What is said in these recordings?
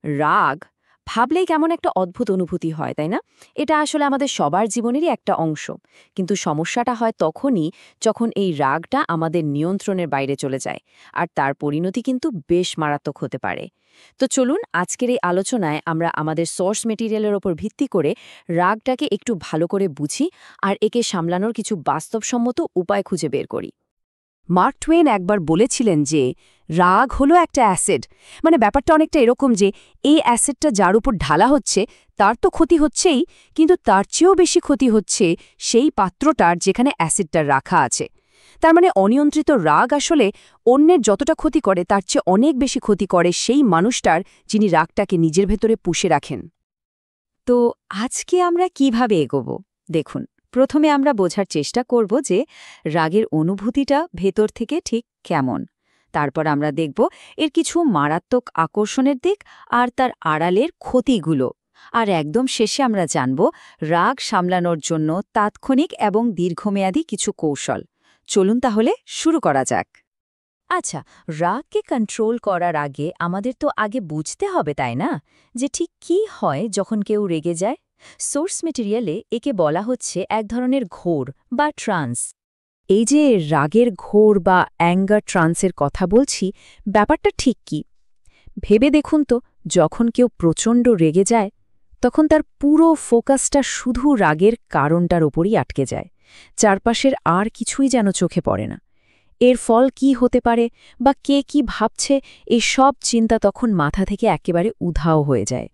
রাগ ভাবলেই কেমন একটা অদ্ভুত অনুভূতি হয়, তাই না? এটা আসলে আমাদের সবার জীবনেরই একটা অংশ। কিন্তু সমস্যাটা হয় তখনই যখন এই রাগটা আমাদের নিয়ন্ত্রণের বাইরে চলে যায়, আর তার পরিণতি কিন্তু বেশ মারাত্মক হতে পারে। তো চলুন আজকের এই আলোচনায় আমরা আমাদের সোর্স মেটেরিয়ালের ওপর ভিত্তি করে রাগটাকে একটু ভালো করে বুঝি আর একে সামলানোর কিছু বাস্তবসম্মত উপায় খুঁজে বের করি। মার্ক টুয়েন একবার বলেছিলেন যে রাগ হলো একটা অ্যাসিড, মানে ব্যাপারটা অনেকটা এরকম যে এই অ্যাসিডটা যার উপর ঢালা হচ্ছে তার তো ক্ষতি হচ্ছেই, কিন্তু তার চেয়েও বেশি ক্ষতি হচ্ছে সেই পাত্রটার যেখানে অ্যাসিডটা রাখা আছে। তার মানে অনিয়ন্ত্রিত রাগ আসলে অন্যের যতটা ক্ষতি করে তার চেয়ে অনেক বেশি ক্ষতি করে সেই মানুষটার যিনি রাগটাকে নিজের ভেতরে পুষে রাখেন। তো আজকে আমরা কিভাবে এগোব? দেখুন, প্রথমে আমরা বোঝার চেষ্টা করব যে রাগের অনুভূতিটা ভেতর থেকে ঠিক কেমন। তারপর আমরা দেখব এর কিছু মারাত্মক আকর্ষণের দিক আর তার আড়ালের ক্ষতিগুলো। আর একদম শেষে আমরা জানব রাগ সামলানোর জন্য তাৎক্ষণিক এবং দীর্ঘমেয়াদী কিছু কৌশল। চলুন তাহলে শুরু করা যাক। আচ্ছা, রাগকে কন্ট্রোল করার আগে আমাদের তো আগে বুঝতে হবে, তাই না, যে ঠিক কী হয় যখন কেউ রেগে যায়? সোর্স মেটেরিয়ালে একে বলা হচ্ছে এক ধরনের ঘোর বা ট্রান্স। এই যে রাগের ঘোর বা অ্যাঙ্গার ট্রান্সের কথা বলছি, ব্যাপারটা ঠিক কি? ভেবে দেখুন তো, যখন কেউ প্রচণ্ড রেগে যায় তখন তার পুরো ফোকাসটা শুধু রাগের কারণটার ওপরই আটকে যায়। চারপাশের আর কিছুই যেন চোখে পড়ে না। এর ফল কি হতে পারে বা কে কি ভাবছে, এই সব চিন্তা তখন মাথা থেকে একেবারে উধাও হয়ে যায়।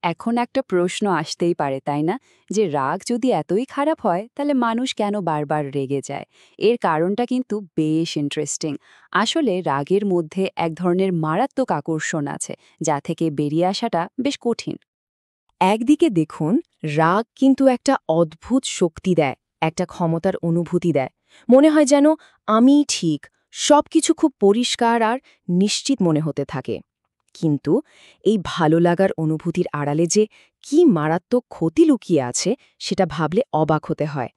এখন একটা প্রশ্ন আসতেই পারে, তাই না, যে রাগ যদি এতই খারাপ হয় তাহলে মানুষ কেন বারবার রেগে যায়? এর কারণটা কিন্তু বেশ ইন্টারেস্টিং। আসলে রাগের মধ্যে এক ধরনের মারাত্মক আকর্ষণ আছে, যা থেকে বেরিয়ে আসাটা বেশ কঠিন। একদিকে দেখুন, রাগ কিন্তু একটা অদ্ভুত শক্তি দেয়, একটা ক্ষমতার অনুভূতি দেয়। মনে হয় যেন আমিই ঠিক, সবকিছু খুব পরিষ্কার আর নিশ্চিত মনে হতে থাকে। কিন্তু এই ভালো লাগার অনুভূতির আড়ালে যে কি মারাত্মক ক্ষতি লুকিয়ে আছে সেটা ভাবলে অবাক হতে হয়।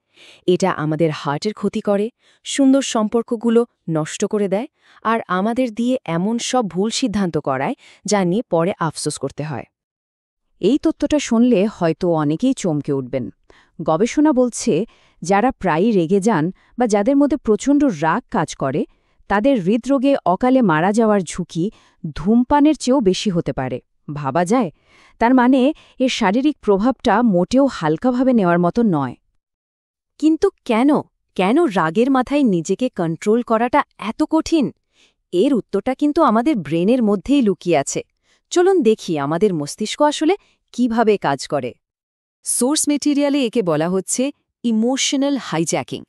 এটা আমাদের হার্টের ক্ষতি করে, সুন্দর সম্পর্কগুলো নষ্ট করে দেয়, আর আমাদের দিয়ে এমন সব ভুল সিদ্ধান্ত করায় যা নিয়ে পরে আফসোস করতে হয়। এই তথ্যটা শুনলে হয়তো অনেকেই চমকে উঠবেন। গবেষণা বলছে, যারা প্রায়ই রেগে যান বা যাদের মধ্যে প্রচণ্ড রাগ কাজ করে, তাদের হৃদরোগে অকালে মারা যাওয়ার ঝুঁকি ধূমপানের চেয়েও বেশি হতে পারে। ভাবা যায়? তার মানে এর শারীরিক প্রভাবটা মোটেও হালকাভাবে নেওয়ার মতো নয়। কিন্তু কেন কেন রাগের মাথায় নিজেকে কন্ট্রোল করাটা এত কঠিন? এর উত্তরটা কিন্তু আমাদের ব্রেনের মধ্যেই লুকিয়ে আছে। চলুন দেখি আমাদের মস্তিষ্ক আসলে কিভাবে কাজ করে। সোর্স মেটেরিয়ালে একে বলা হচ্ছে ইমোশনাল হাইজ্যাকিং।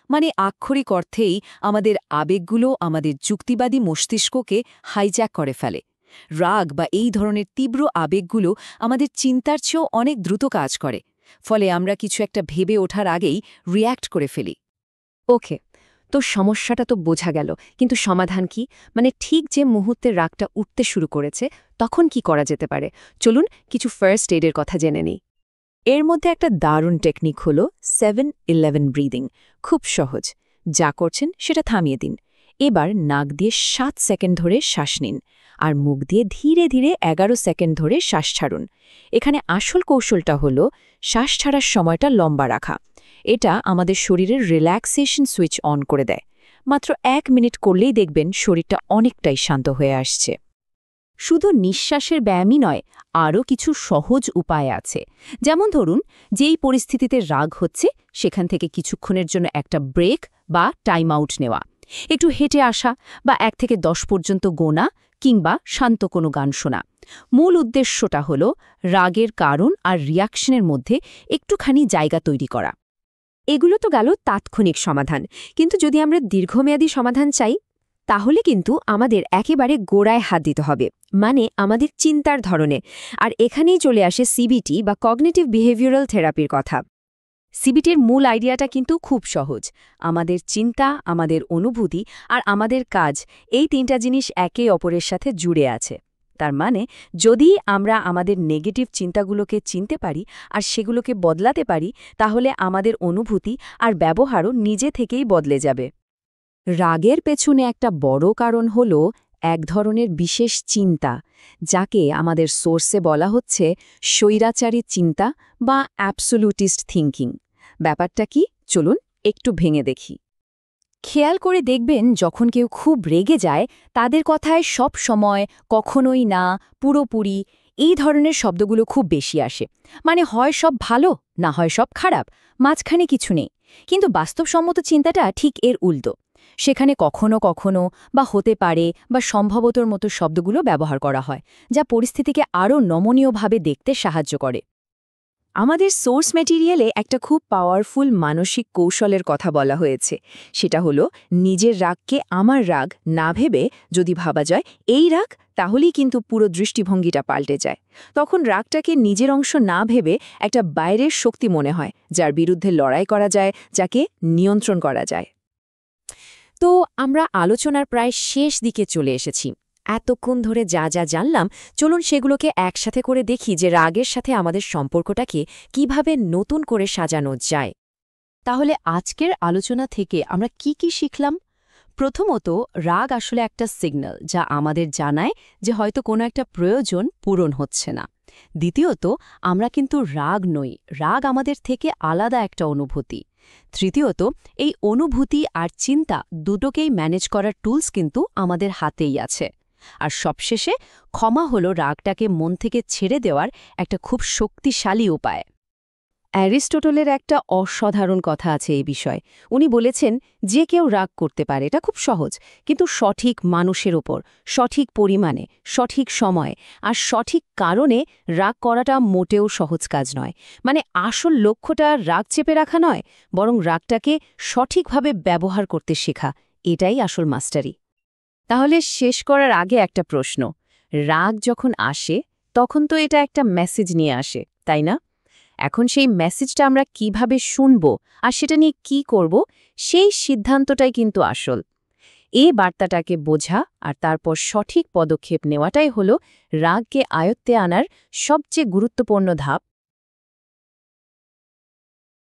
মানে আক্ষরিক অর্থেই আমাদের আবেগগুলো আমাদের যুক্তিবাদী মস্তিষ্ককে হাইজ্যাক করে ফেলে। রাগ বা এই ধরনের তীব্র আবেগগুলো আমাদের চিন্তার চেয়েও অনেক দ্রুত কাজ করে। ফলে আমরা কিছু একটা ভেবে ওঠার আগেই রিয়্যাক্ট করে ফেলি। ওকে, তো সমস্যাটা তো বোঝা গেল, কিন্তু সমাধান কি? মানে ঠিক যে মুহূর্তে রাগটা উঠতে শুরু করেছে তখন কি করা যেতে পারে? চলুন কিছু ফার্স্ট এইডের কথা জেনে নিই। এর মধ্যে একটা দারুণ টেকনিক হলো 7-11 ব্রিদিং। খুব সহজ। যা করছেন সেটা থামিয়ে দিন। এবার নাক দিয়ে 7 সেকেন্ড ধরে শ্বাস নিন, আর মুখ দিয়ে ধীরে ধীরে 11 সেকেন্ড ধরে শ্বাস ছাড়ুন। এখানে আসল কৌশলটা হলো শ্বাস ছাড়ার সময়টা লম্বা রাখা। এটা আমাদের শরীরের রিল্যাক্সেশন সুইচ অন করে দেয়। মাত্র 1 মিনিট করলেই দেখবেন শরীরটা অনেকটাই শান্ত হয়ে আসছে। শুধু নিঃশ্বাসের ব্যায়ামই নয়, আরও কিছু সহজ উপায় আছে। যেমন ধরুন, যেই পরিস্থিতিতে রাগ হচ্ছে সেখান থেকে কিছুক্ষণের জন্য একটা ব্রেক বা টাইম আউট নেওয়া, একটু হেঁটে আসা বা 1 থেকে 10 পর্যন্ত গোনা, কিংবা শান্ত কোনো গান শোনা। মূল উদ্দেশ্যটা হলো রাগের কারণ আর রিয়াকশনের মধ্যে একটুখানি জায়গা তৈরি করা। এগুলো তো গেল তাৎক্ষণিক সমাধান, কিন্তু যদি আমরা দীর্ঘমেয়াদী সমাধান চাই তাহলে কিন্তু আমাদের একেবারে গোড়ায় হাত দিতে হবে, মানে আমাদের চিন্তার ধরনে। আর এখানেই চলে আসে সিবিটি বা কগনিটিভ বিহেভিয়ারাল থেরাপির কথা। সিবিটির মূল আইডিয়াটা কিন্তু খুব সহজ। আমাদের চিন্তা, আমাদের অনুভূতি আর আমাদের কাজ, এই 3টা জিনিস একে অপরের সাথে জুড়ে আছে। তার মানে যদি আমরা আমাদের নেগেটিভ চিন্তাগুলোকে চিনতে পারি আর সেগুলোকে বদলাতে পারি, তাহলে আমাদের অনুভূতি আর ব্যবহারও নিজে থেকেই বদলে যাবে। রাগের পেছনে একটা বড় কারণ হল এক ধরনের বিশেষ চিন্তা, যাকে আমাদের সোর্সে বলা হচ্ছে স্বৈরাচারী চিন্তা বা অ্যাবসোলুটিস্ট থিঙ্কিং। ব্যাপারটা কি, চলুন একটু ভেঙে দেখি। খেয়াল করে দেখবেন যখন কেউ খুব রেগে যায় তাদের কথায় সব সময়, কখনোই না, পুরোপুরি এই ধরনের শব্দগুলো খুব বেশি আসে। মানে হয় সব ভালো, না হয় সব খারাপ, মাঝখানে কিছু নেই। কিন্তু বাস্তবসম্মত চিন্তাটা ঠিক এর উল্টো। সেখানে কখনো কখনো বা হতে পারে বা সম্ভবতর মতো শব্দগুলো ব্যবহার করা হয়, যা পরিস্থিতিকে আরও নমনীয়ভাবে দেখতে সাহায্য করে। আমাদের সোর্স ম্যাটেরিয়ালে একটা খুব পাওয়ারফুল মানসিক কৌশলের কথা বলা হয়েছে। সেটা হলো নিজের রাগকে আমার রাগ না ভেবে যদি ভাবা যায় এই রাগ, তাহলেই কিন্তু পুরো দৃষ্টিভঙ্গিটা পাল্টে যায়। তখন রাগটাকে নিজের অংশ না ভেবে একটা বাইরের শক্তি মনে হয়, যার বিরুদ্ধে লড়াই করা যায়, যাকে নিয়ন্ত্রণ করা যায়। তো আমরা আলোচনার প্রায় শেষ দিকে চলে এসেছি। এতক্ষণ ধরে যা যা জানলাম, চলুন সেগুলোকে একসাথে করে দেখি যে রাগের সাথে আমাদের সম্পর্কটাকে কিভাবে নতুন করে সাজানো যায়। তাহলে আজকের আলোচনা থেকে আমরা কি কি শিখলাম? প্রথমত, রাগ আসলে একটা সিগন্যাল যা আমাদের জানায় যে হয়তো কোনো একটা প্রয়োজন পূরণ হচ্ছে না। দ্বিতীয়ত, আমরা কিন্তু রাগ নই, রাগ আমাদের থেকে আলাদা একটা অনুভূতি। তৃতীয়ত, এই অনুভূতি আর চিন্তা দুটোকেই ম্যানেজ করার টুলস কিন্তু আমাদের হাতেই আছে। আর সবশেষে, ক্ষমা হলো রাগটাকে মন থেকে ছেড়ে দেওয়ার একটা খুব শক্তিশালী উপায়। অ্যারিস্টটলের একটা অসাধারণ কথা আছে এই বিষয়ে। উনি বলেছেন, যে কেউ রাগ করতে পারে, এটা খুব সহজ, কিন্তু সঠিক মানুষের ওপর, সঠিক পরিমাণে, সঠিক সময়ে আর সঠিক কারণে রাগ করাটা মোটেও সহজ কাজ নয়। মানে আসল লক্ষ্যটা রাগ চেপে রাখা নয়, বরং রাগটাকে সঠিকভাবে ব্যবহার করতে শেখা, এটাই আসল মাস্টারি। তাহলে শেষ করার আগে একটা প্রশ্ন, রাগ যখন আসে তখন তো এটা একটা মেসেজ নিয়ে আসে, তাই না? এখন সেই মেসেজটা আমরা কিভাবে শুনব আর সেটা নিয়ে কি করব, সেই সিদ্ধান্তটাই কিন্তু আসল। এই বার্তাটাকে বোঝা আর তারপর সঠিক পদক্ষেপ নেওয়াটাই হলো রাগকে আয়ত্তে আনার সবচেয়ে গুরুত্বপূর্ণ ধাপ,